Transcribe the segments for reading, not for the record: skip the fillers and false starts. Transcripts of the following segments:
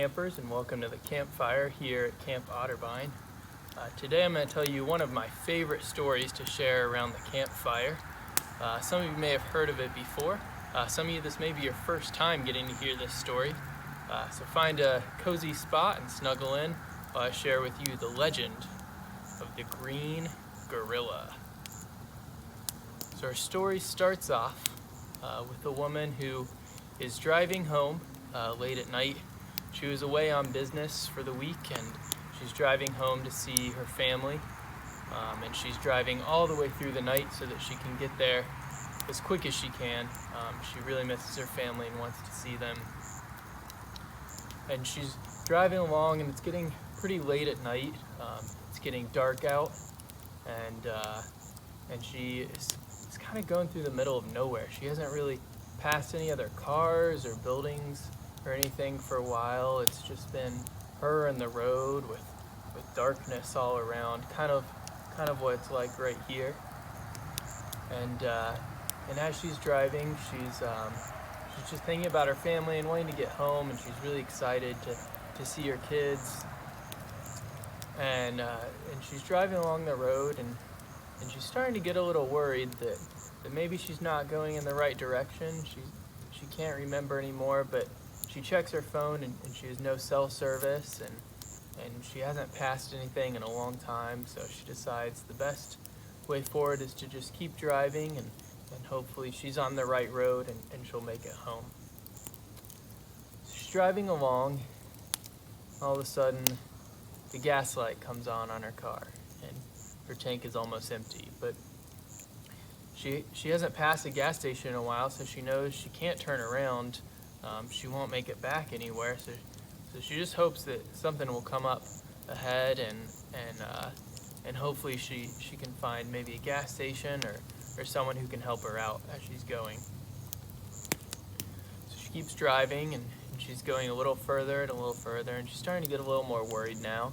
campers, and welcome to the Campfire here at Camp Otterbein. Today I'm going to tell you one of my favorite stories to share around the campfire. Some of you may have heard of it before. Some of you, this may be your first time getting to hear this story. So find a cozy spot and snuggle in while I share with you the legend of the Green Gorilla. So our story starts off with a woman who is driving home late at night. She was away on business for the week, and she's driving home to see her family. And she's driving all the way through the night so that she can get there as quick as she can. She really misses her family and wants to see them. And she's driving along, and it's getting pretty late at night. It's getting dark out, and she is kind of going through the middle of nowhere. She hasn't really passed any other cars or buildings or anything for a while. It's just been her and the road with darkness all around, kind of what it's like right here. And as she's driving, she's just thinking about her family and wanting to get home, and she's really excited to see her kids. And she's driving along the road, and she's starting to get a little worried that maybe she's not going in the right direction. She can't remember anymore, but she checks her phone, and she has no cell service, and she hasn't passed anything in a long time. So she decides the best way forward is to just keep driving, and hopefully she's on the right road and she'll make it home. She's driving along. All of a sudden, the gas light comes on her car, and her tank is almost empty. But she hasn't passed a gas station in a while, so she knows she can't turn around. She won't make it back anywhere, so she just hopes that something will come up ahead, and hopefully she can find maybe a gas station or someone who can help her out as she's going. So she keeps driving, and she's going a little further and a little further, and she's starting to get a little more worried now.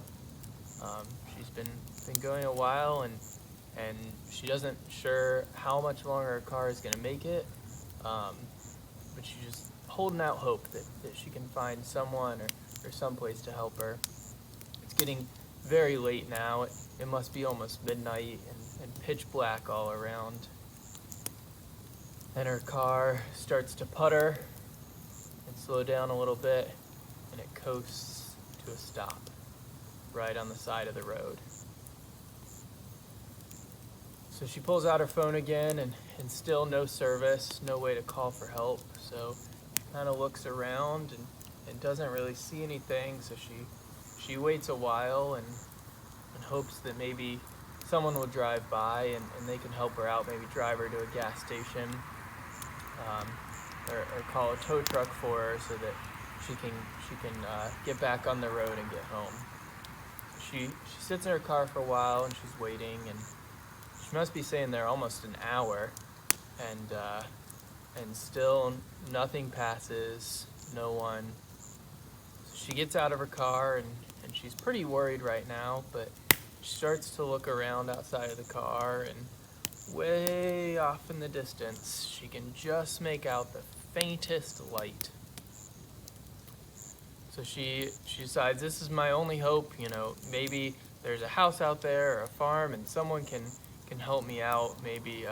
She's been going a while, and she doesn't sure how much longer her car is going to make it, but she's just holding out hope that she can find someone or someplace to help her. It's getting very late now. It must be almost midnight, and pitch black all around. And her car starts to putter and slow down a little bit, and it coasts to a stop right on the side of the road. So she pulls out her phone again, and still no service, no way to call for help. So she kind of looks around and doesn't really see anything. So she waits a while and hopes that maybe someone will drive by and they can help her out, maybe drive her to a gas station, or call a tow truck for her so that she can get back on the road and get home. She sits in her car for a while, and she's waiting, and she must be sitting there almost an hour, and still nothing passes, no one. So she gets out of her car, and she's pretty worried right now, but she starts to look around outside of the car, and way off in the distance, she can just make out the faintest light. So she decides, this is my only hope. Maybe there's a house out there or a farm, and someone can help me out. Maybe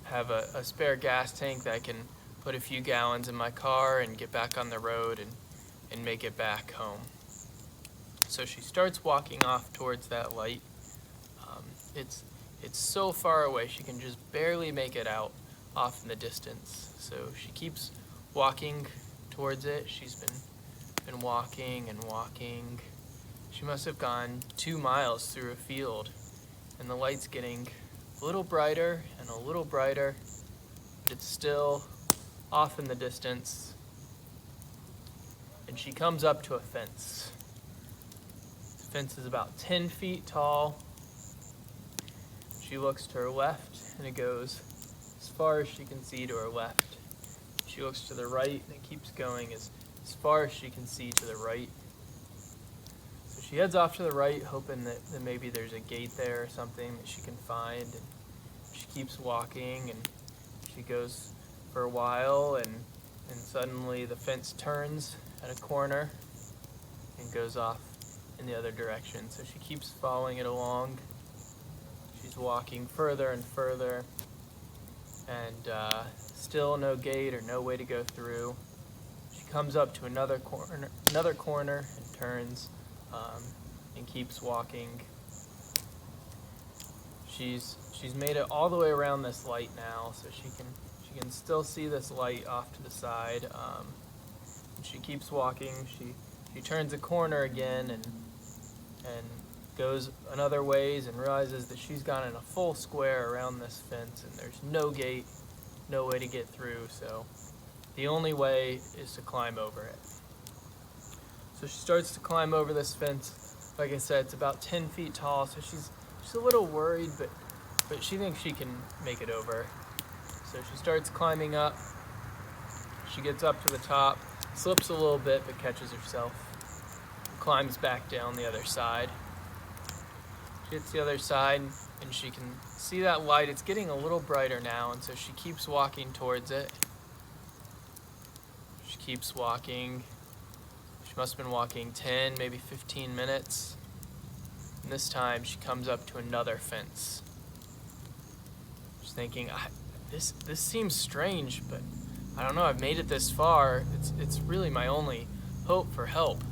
have a spare gas tank that I can put a few gallons in my car and get back on the road and make it back home. So she starts walking off towards that light. It's so far away, she can just barely make it out off in the distance. So she keeps walking towards it. She's been walking and walking. She must have gone 2 miles through a field, and the light's getting a little brighter and a little brighter, but it's still off in the distance. And she comes up to a fence. The fence is about 10 feet tall. She looks to her left, and it goes as far as she can see to her left. She looks to the right, and it keeps going as far as she can see to the right. So she heads off to the right, hoping that maybe there's a gate there or something that she can find. And she keeps walking, and she goes for a while, and suddenly the fence turns at a corner, and goes off in the other direction. So she keeps following it along. She's walking further and further, and still no gate or no way to go through. She comes up to another corner and turns and keeps walking. She's made it all the way around this light now, so she can still see this light off to the side. And she keeps walking. She turns a corner again and goes another ways and realizes that she's gone in a full square around this fence, and there's no gate, no way to get through. So the only way is to climb over it. So she starts to climb over this fence. Like I said, it's about 10 feet tall, so she's a little worried, but she thinks she can make it over. So she starts climbing up. She gets up to the top, slips a little bit, but catches herself. Climbs back down the other side. She hits the other side, and she can see that light. It's getting a little brighter now, and so she keeps walking towards it. She keeps walking. She must have been walking 10, maybe 15 minutes. And this time she comes up to another fence. She's thinking, this seems strange, but I don't know, I've made it this far. It's really my only hope for help.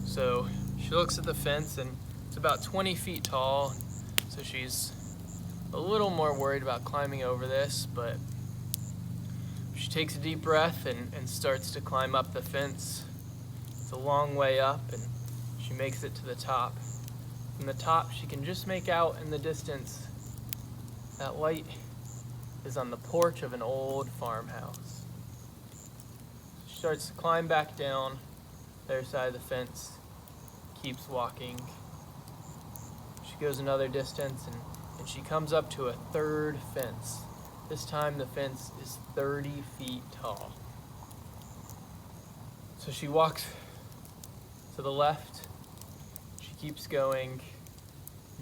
So she looks at the fence, and it's about 20 feet tall. So she's a little more worried about climbing over this, but she takes a deep breath and starts to climb up the fence. It's a long way up, and she makes it to the top. From the top, she can just make out in the distance that light is on the porch of an old farmhouse. She starts to climb back down the other side of the fence, keeps walking. She goes another distance, and she comes up to a third fence. This time the fence is 30 feet tall. So she walks to the left. She keeps going.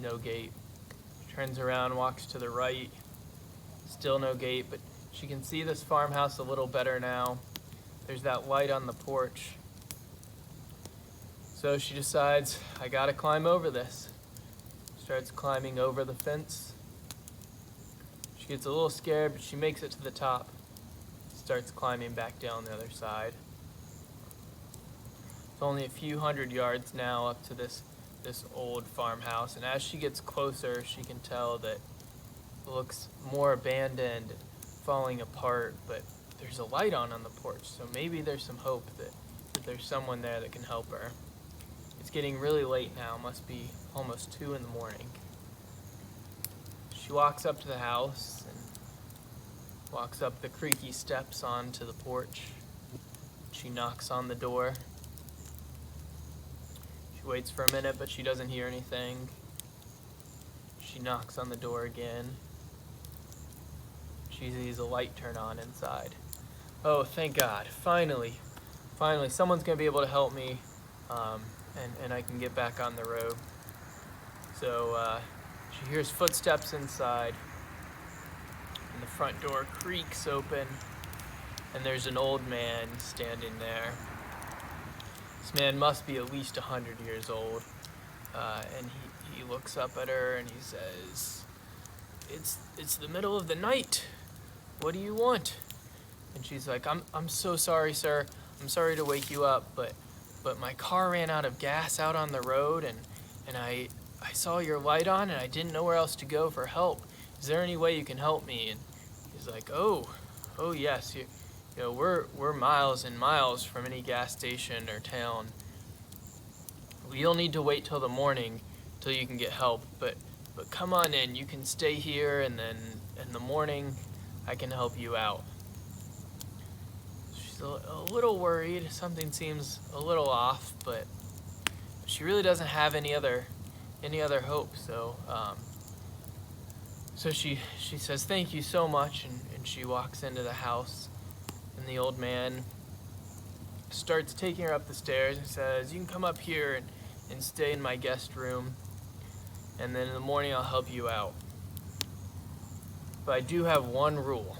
No gate. She turns around, walks to the right. Still no gate, but she can see this farmhouse a little better now. There's that light on the porch. So she decides, I gotta climb over this. Starts climbing over the fence. She gets a little scared, but she makes it to the top. Starts climbing back down the other side. It's only a few hundred yards now up to this old farmhouse, and as she gets closer, she can tell that it looks more abandoned, falling apart, but there's a light on the porch, so maybe there's some hope that there's someone there that can help her. It's getting really late now, must be almost 2 in the morning. She walks up to the house and walks up the creaky steps onto the porch. She knocks on the door. She waits for a minute, but she doesn't hear anything. She knocks on the door again. She sees a light turn on inside. Oh, thank God. Finally, someone's going to be able to help me, and I can get back on the road. So she hears footsteps inside, and the front door creaks open, and there's an old man standing there. This man must be at least 100 years old, and he looks up at her and he says, It's the middle of the night. What do you want? And she's like, I'm so sorry, sir. I'm sorry to wake you up, but my car ran out of gas out on the road, and I saw your light on, and I didn't know where else to go for help. Is there any way you can help me? And he's like, oh yes. You know, we're miles and miles from any gas station or town. You'll need to wait till the morning till you can get help, but come on in. You can stay here, and then in the morning I can help you out. She's a little worried. Something seems a little off, but she really doesn't have any other hope. So she says thank you so much, and she walks into the house. And the old man starts taking her up the stairs and says, you can come up here and stay in my guest room, and then in the morning I'll help you out. But I do have one rule.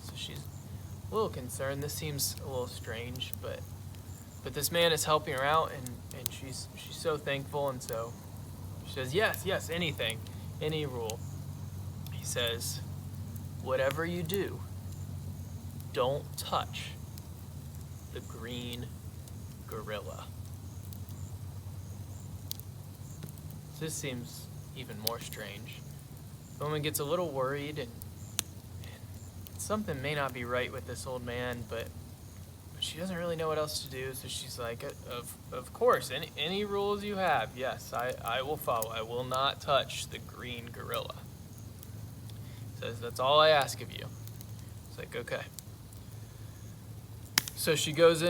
So she's a little concerned. This seems a little strange, but But this man is helping her out, and she's so thankful, and so she says, yes, anything, any rule. He says, whatever you do, don't touch the green gorilla. This seems even more strange. The woman gets a little worried, and something may not be right with this old man, but she doesn't really know what else to do, so she's like, of course, any rules you have, yes, I will follow. I will not touch the green gorilla. Says, that's all I ask of you. It's like, okay. So she goes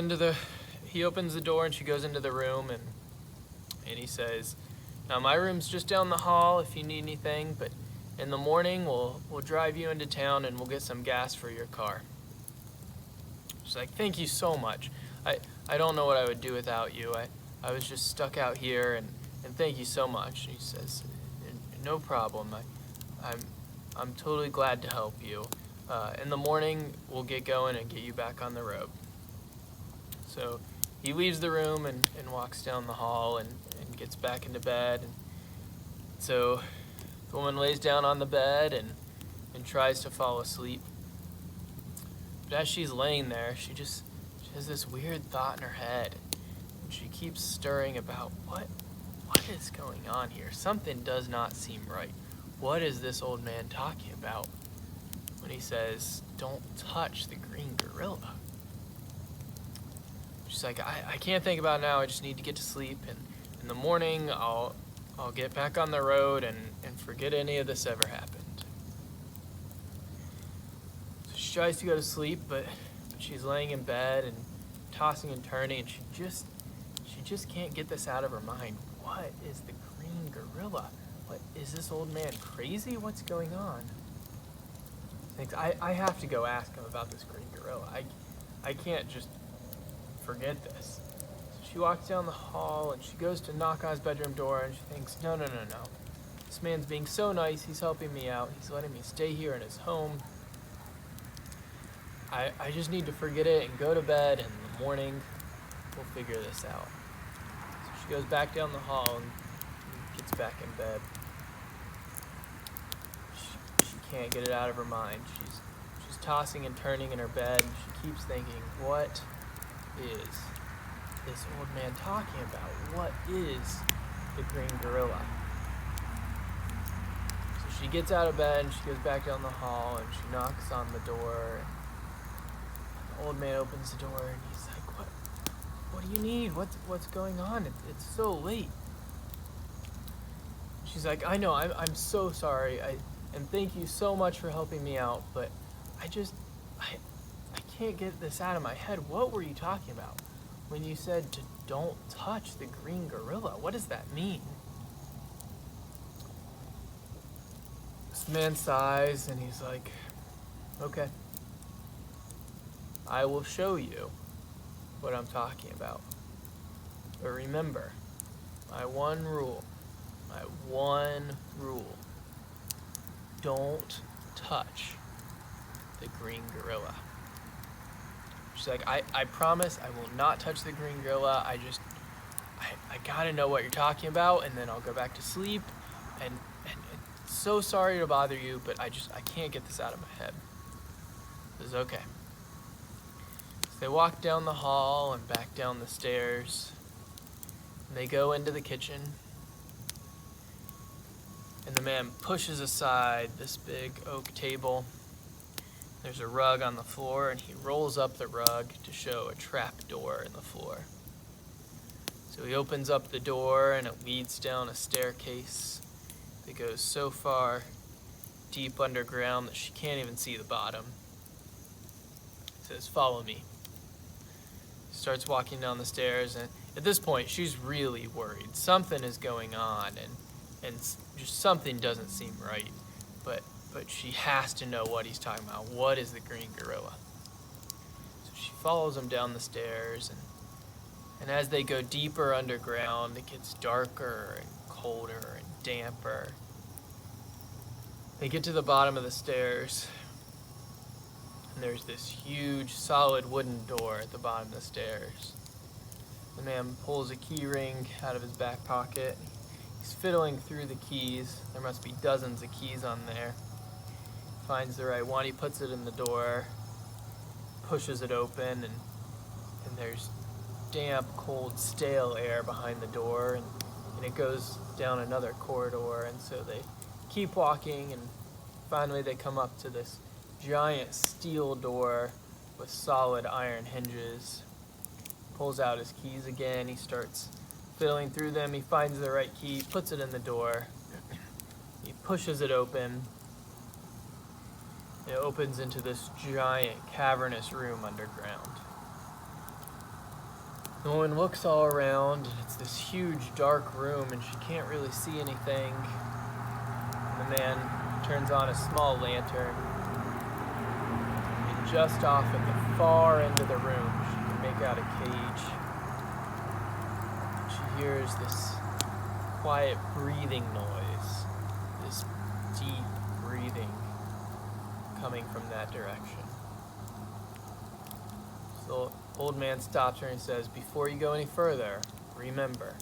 he opens the door and she goes into the room, and he says, now my room's just down the hall if you need anything, but in the morning we'll drive you into town and we'll get some gas for your car. She's like, thank you so much. I don't know what I would do without you. I was just stuck out here, and thank you so much. He says, no problem. I'm totally glad to help you. In the morning, we'll get going and get you back on the road. So he leaves the room and walks down the hall and gets back into bed. And so the woman lays down on the bed and tries to fall asleep. But as she's laying there, she has this weird thought in her head. And she keeps stirring about what is going on here? Something does not seem right. What is this old man talking about when he says, don't touch the green gorilla? She's like, I can't think about it now. I just need to get to sleep. And in the morning, I'll get back on the road and forget any of this ever happened. So she tries to go to sleep, but she's laying in bed and tossing and turning, and she just can't get this out of her mind. What is the green gorilla? What is this old man crazy? What's going on? Thinks, I have to go ask him about this green gorilla. I can't just forget this. So she walks down the hall and she goes to knock on his bedroom door, and she thinks, no. This man's being so nice. He's helping me out. He's letting me stay here in his home. I just need to forget it and go to bed, and in the morning we'll figure this out. So she goes back down the hall and gets back in bed. She can't get it out of her mind. She's tossing and turning in her bed, and she keeps thinking, what is this old man talking about? What is the green gorilla? So she gets out of bed and she goes back down the hall and she knocks on the door. The old man opens the door and he's like, what do you need? What's going on? It's so late. She's like, I know, I'm so sorry. And thank you so much for helping me out, but I can't get this out of my head. What were you talking about when you said to don't touch the green gorilla? What does that mean? This man sighs and he's like, okay, I will show you what I'm talking about. But remember, my one rule, don't touch the green gorilla. She's like, I promise I will not touch the green gorilla. I gotta know what you're talking about, and then I'll go back to sleep. And so sorry to bother you, but I can't get this out of my head. This is okay. So they walk down the hall and back down the stairs. And they go into the kitchen. And the man pushes aside this big oak table. There's a rug on the floor, and he rolls up the rug to show a trap door in the floor. So he opens up the door, and it leads down a staircase that goes so far deep underground that she can't even see the bottom. He says, follow me. He starts walking down the stairs, and at this point, she's really worried. Something is going on, and just something doesn't seem right. But she has to know what he's talking about. What is the green gorilla? So she follows him down the stairs, and as they go deeper underground, it gets darker and colder and damper. They get to the bottom of the stairs, and there's this huge solid wooden door at the bottom of the stairs. The man pulls a key ring out of his back pocket. He's fiddling through the keys. There must be dozens of keys on there. Finds the right one. He puts it in the door, pushes it open, and there's damp, cold, stale air behind the door, and it goes down another corridor. And so they keep walking, and finally they come up to this giant steel door with solid iron hinges. Pulls out his keys again. He starts fiddling through them. He finds the right key, puts it in the door. He pushes it open. It opens into this giant cavernous room underground. The woman looks all around, and it's this huge dark room, and she can't really see anything. And the man turns on a small lantern, and just off at the far end of the room, she can make out a cage. She hears this quiet breathing noise, this deep breathing coming from that direction. So the old man stops her and says, "Before you go any further, remember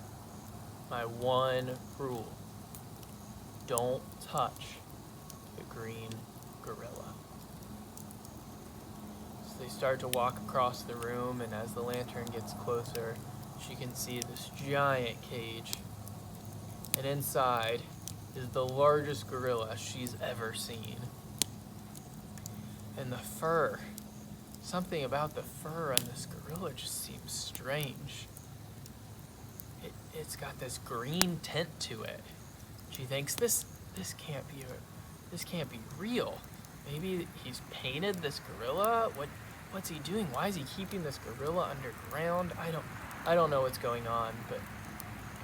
my one rule. Don't touch the green gorilla." So they start to walk across the room, and as the lantern gets closer, she can see this giant cage. And inside is the largest gorilla she's ever seen. And the fur, something about the fur on this gorilla just seems strange. It's got this green tint to it. She thinks this can't be real. Maybe he's painted this gorilla. What's he doing? Why is he keeping this gorilla underground? I don't know what's going on, but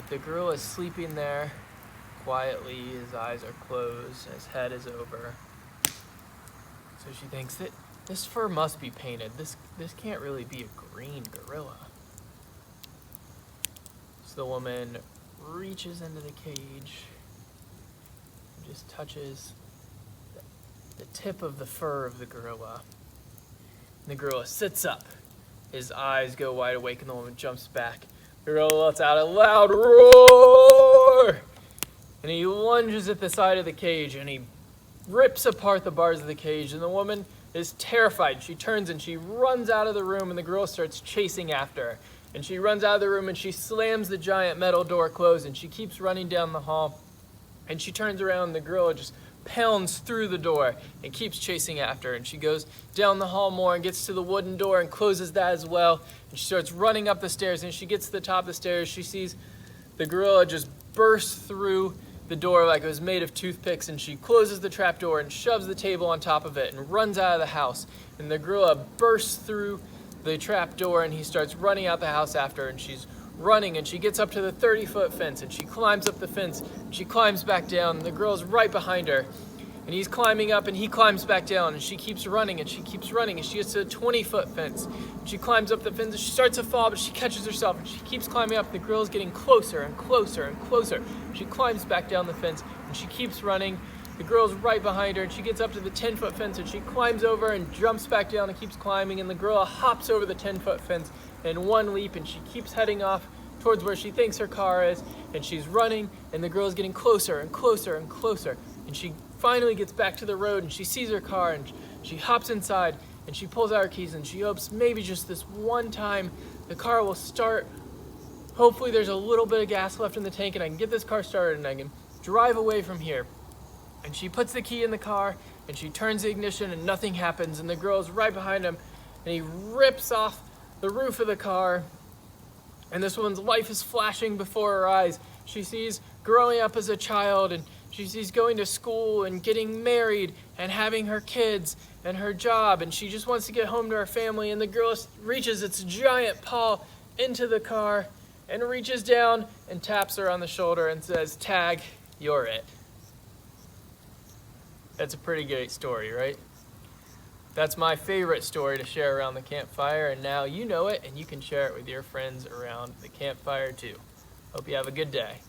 the gorilla is sleeping there quietly. His eyes are closed, his head is over. So she thinks that this fur must be painted. This can't really be a green gorilla. So the woman reaches into the cage and just touches the tip of the fur of the gorilla. And the gorilla sits up. His eyes go wide awake, and the woman jumps back. The gorilla lets out a loud roar, and he lunges at the side of the cage, and he rips apart the bars of the cage, and the woman is terrified. She turns and she runs out of the room, and the girl starts chasing after her. And she runs out of the room, and she slams the giant metal door closed, and she keeps running down the hall. And she turns around, and the gorilla just pounds through the door and keeps chasing after her. And she goes down the hall more and gets to the wooden door and closes that as well. And she starts running up the stairs, and she gets to the top of the stairs. She sees the gorilla just burst through the door like it was made of toothpicks, and she closes the trap door and shoves the table on top of it and runs out of the house. And the gorilla bursts through the trap door, and he starts running out the house after her, and she's running, and she gets up to the 30-foot fence, and she climbs up the fence. She climbs back down, and the girl's right behind her, and he's climbing up, and he climbs back down, and she keeps running, and she keeps running, and she gets to the 20-foot fence. She climbs up the fence, and she starts to fall, but she catches herself, and she keeps climbing up. The girl's getting closer and closer and closer. She climbs back down the fence, and she keeps running. The girl's right behind her, and she gets up to the 10-foot fence, and she climbs over and jumps back down and keeps climbing, and the girl hops over the 10-foot fence in one leap, and she keeps heading off towards where she thinks her car is, and she's running, and the girl's getting closer and closer and closer, and she finally gets back to the road, and she sees her car, and she hops inside, and she pulls out her keys, and she hopes maybe just this one time the car will start. Hopefully there's a little bit of gas left in the tank, and I can get this car started, and I can drive away from here. And she puts the key in the car, and she turns the ignition, and nothing happens, and the girl's right behind him, and he rips off the roof of the car, and this woman's life is flashing before her eyes. She sees growing up as a child, and she sees going to school and getting married and having her kids and her job, and she just wants to get home to her family, and the girl reaches its giant paw into the car and reaches down and taps her on the shoulder and says, "Tag, you're it." That's a pretty great story, right? That's my favorite story to share around the campfire, and now you know it, and you can share it with your friends around the campfire too. Hope you have a good day.